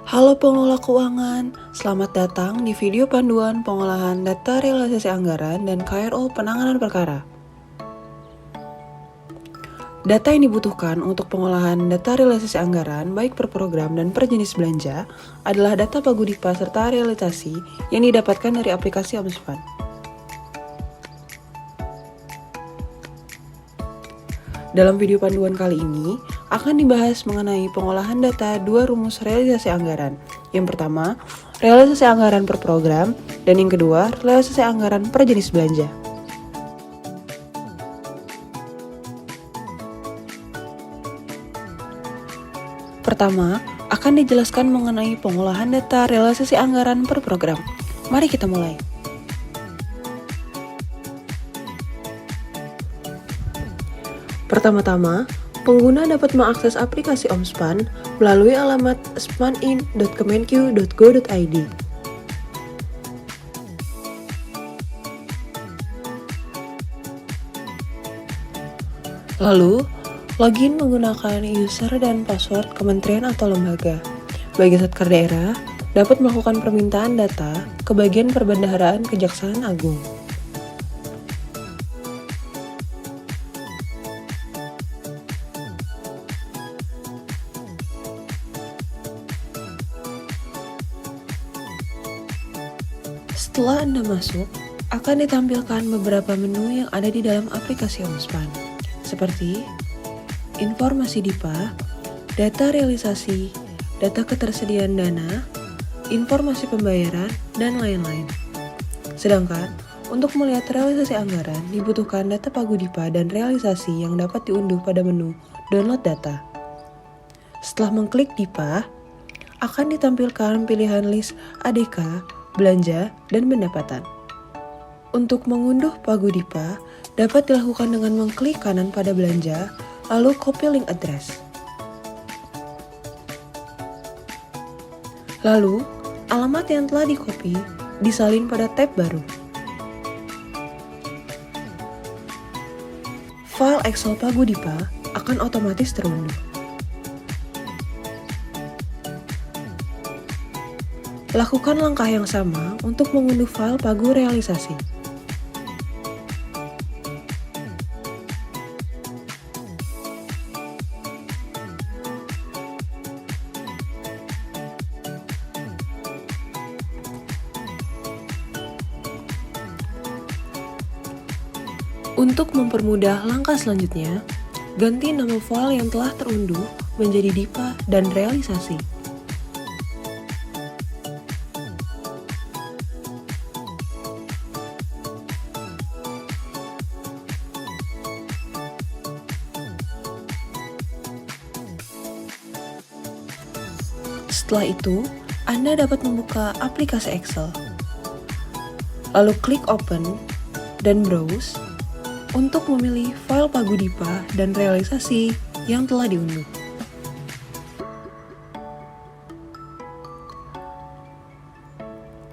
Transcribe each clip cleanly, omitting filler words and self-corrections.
Halo pengelola keuangan, selamat datang di video panduan pengolahan data realisasi anggaran dan KRO penanganan perkara. Data yang dibutuhkan untuk pengolahan data realisasi anggaran baik per program dan per jenis belanja adalah data Pagudipa serta realisasi yang didapatkan dari aplikasi Omspan. Dalam video panduan kali ini, akan dibahas mengenai pengolahan data dua rumus realisasi anggaran. Yang pertama, realisasi anggaran per program, dan yang kedua, realisasi anggaran per jenis belanja. Pertama, akan dijelaskan mengenai pengolahan data realisasi anggaran per program. Mari kita mulai. Pertama-tama, pengguna dapat mengakses aplikasi Omspan melalui alamat spanin.kemenq.go.id. Lalu, login menggunakan user dan password kementerian atau lembaga. Bagi Satker daerah, dapat melakukan permintaan data ke bagian perbendaharaan Kejaksaan Agung. Setelah Anda masuk, akan ditampilkan beberapa menu yang ada di dalam aplikasi Omspan, seperti informasi DIPA, data realisasi, data ketersediaan dana, informasi pembayaran, dan lain-lain. Sedangkan, untuk melihat realisasi anggaran, dibutuhkan data Pagudipa dan realisasi yang dapat diunduh pada menu Download Data. Setelah mengklik DIPA, akan ditampilkan pilihan list ADK, belanja, dan pendapatan. Untuk mengunduh Pagudipa, dapat dilakukan dengan mengklik kanan pada belanja, lalu copy link address. Lalu, alamat yang telah di-copy disalin pada tab baru. File Excel Pagudipa akan otomatis terunduh. Lakukan langkah yang sama untuk mengunduh file Pagu realisasi. Untuk mempermudah langkah selanjutnya, ganti nama file yang telah terunduh menjadi DIPA dan realisasi. Setelah itu, Anda dapat membuka aplikasi Excel. Lalu klik Open dan Browse untuk memilih file Pagudipa dan realisasi yang telah diunduh.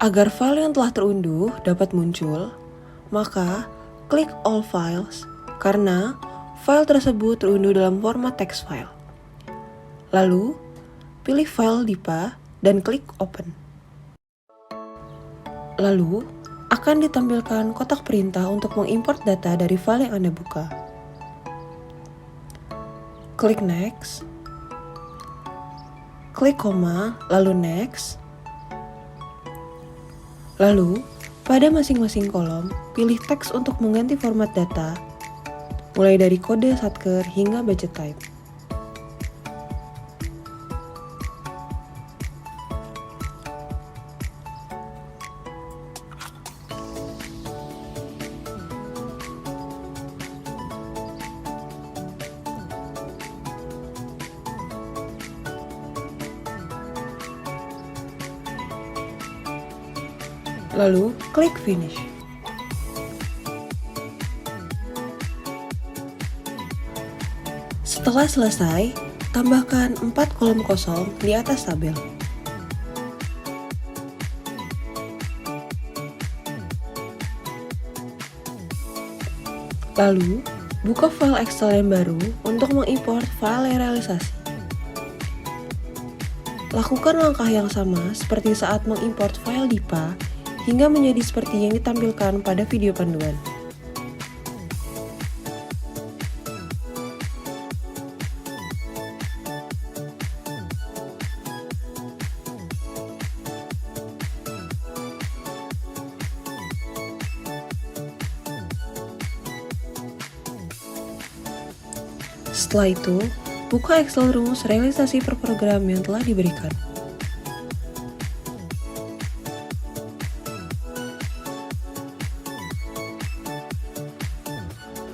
Agar file yang telah terunduh dapat muncul, maka klik All Files karena file tersebut terunduh dalam format text file. Lalu, pilih file DIPA dan klik Open. Lalu, akan ditampilkan kotak perintah untuk mengimport data dari file yang Anda buka. Klik Next, klik koma, lalu Next. Lalu, pada masing-masing kolom, pilih teks untuk mengganti format data, mulai dari kode Satker hingga budget type. Lalu, klik Finish. Setelah selesai, tambahkan 4 kolom kosong di atas tabel. Lalu, buka file Excel yang baru untuk mengimport file realisasi. Lakukan langkah yang sama seperti saat mengimport file DIPA hingga menjadi seperti yang ditampilkan pada video panduan. Setelah itu, buka Excel rumus realisasi per program yang telah diberikan.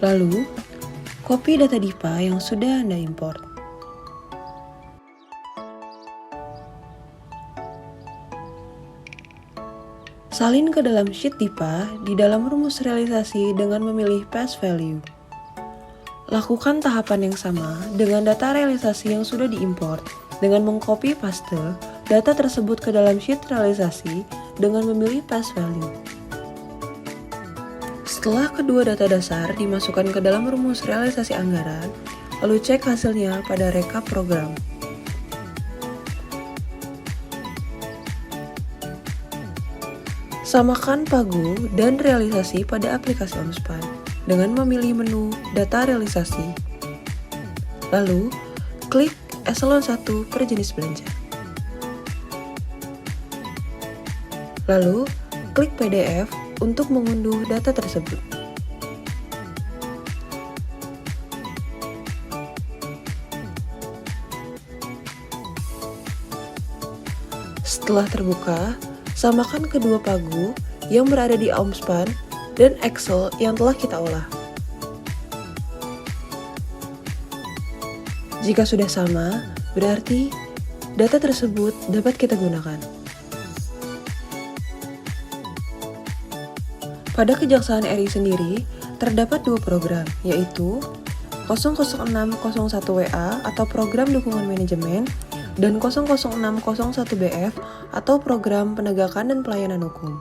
Lalu, copy data DIPA yang sudah Anda import. Salin ke dalam sheet DIPA di dalam rumus realisasi dengan memilih pass value. Lakukan tahapan yang sama dengan data realisasi yang sudah diimport dengan mengcopy paste data tersebut ke dalam sheet realisasi dengan memilih pass value. Setelah kedua data dasar dimasukkan ke dalam rumus realisasi anggaran, lalu cek hasilnya pada rekap program. Samakan pagu dan realisasi pada aplikasi Omspan dengan memilih menu Data Realisasi. Lalu, klik Eselon 1 per jenis belanja. Lalu, klik PDF untuk mengunduh data tersebut. Setelah terbuka, samakan kedua pagu yang berada di Omspan dan Excel yang telah kita olah. Jika sudah sama, berarti data tersebut dapat kita gunakan. Pada Kejaksaan RI sendiri, terdapat dua program, yaitu 00601WA atau Program Dukungan Manajemen dan 00601BF atau Program Penegakan dan Pelayanan Hukum.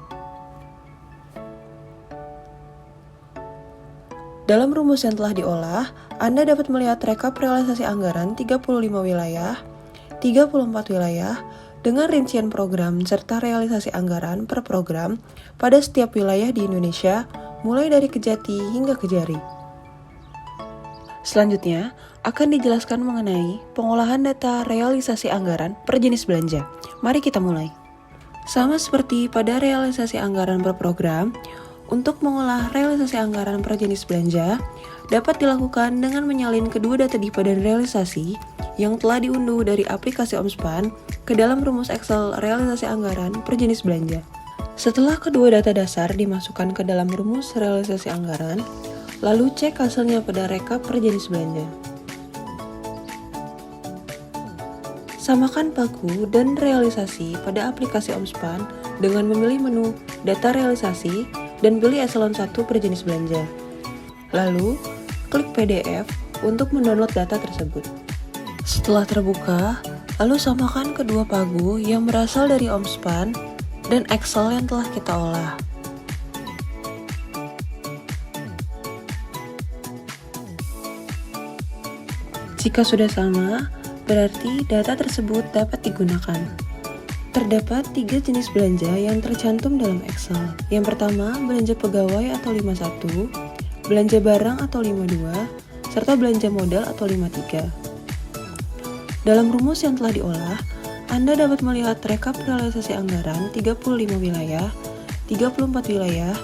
Dalam rumus yang telah diolah, Anda dapat melihat rekap realisasi anggaran 35 wilayah, 34 wilayah, dengan rincian program serta realisasi anggaran per program pada setiap wilayah di Indonesia, mulai dari Kejati hingga Kejari. Selanjutnya, akan dijelaskan mengenai pengolahan data realisasi anggaran per jenis belanja. Mari kita mulai. Sama seperti pada realisasi anggaran per program, untuk mengolah realisasi anggaran per jenis belanja dapat dilakukan dengan menyalin kedua data DIPA dan realisasi yang telah diunduh dari aplikasi Omspan ke dalam rumus Excel realisasi anggaran per jenis belanja. Setelah kedua data dasar dimasukkan ke dalam rumus realisasi anggaran, lalu cek hasilnya pada rekap per jenis belanja. Samakan pagu dan realisasi pada aplikasi Omspan dengan memilih menu Data Realisasi dan pilih Eselon 1 per jenis belanja. Lalu, klik PDF untuk mendownload data tersebut. Setelah terbuka, lalu samakan kedua pagu yang berasal dari Omspan dan Excel yang telah kita olah. Jika sudah sama, berarti data tersebut dapat digunakan. Terdapat 3 jenis belanja yang tercantum dalam Excel. Yang pertama, belanja pegawai atau 51, belanja barang atau 52, serta belanja modal atau 53. Dalam rumus yang telah diolah, Anda dapat melihat rekap realisasi anggaran 35 wilayah, 34 wilayah,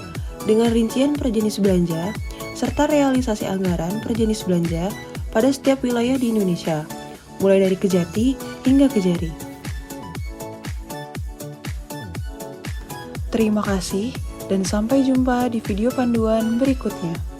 dengan rincian per jenis belanja, serta realisasi anggaran per jenis belanja pada setiap wilayah di Indonesia, mulai dari Kejati hingga Kejari. Terima kasih dan sampai jumpa di video panduan berikutnya.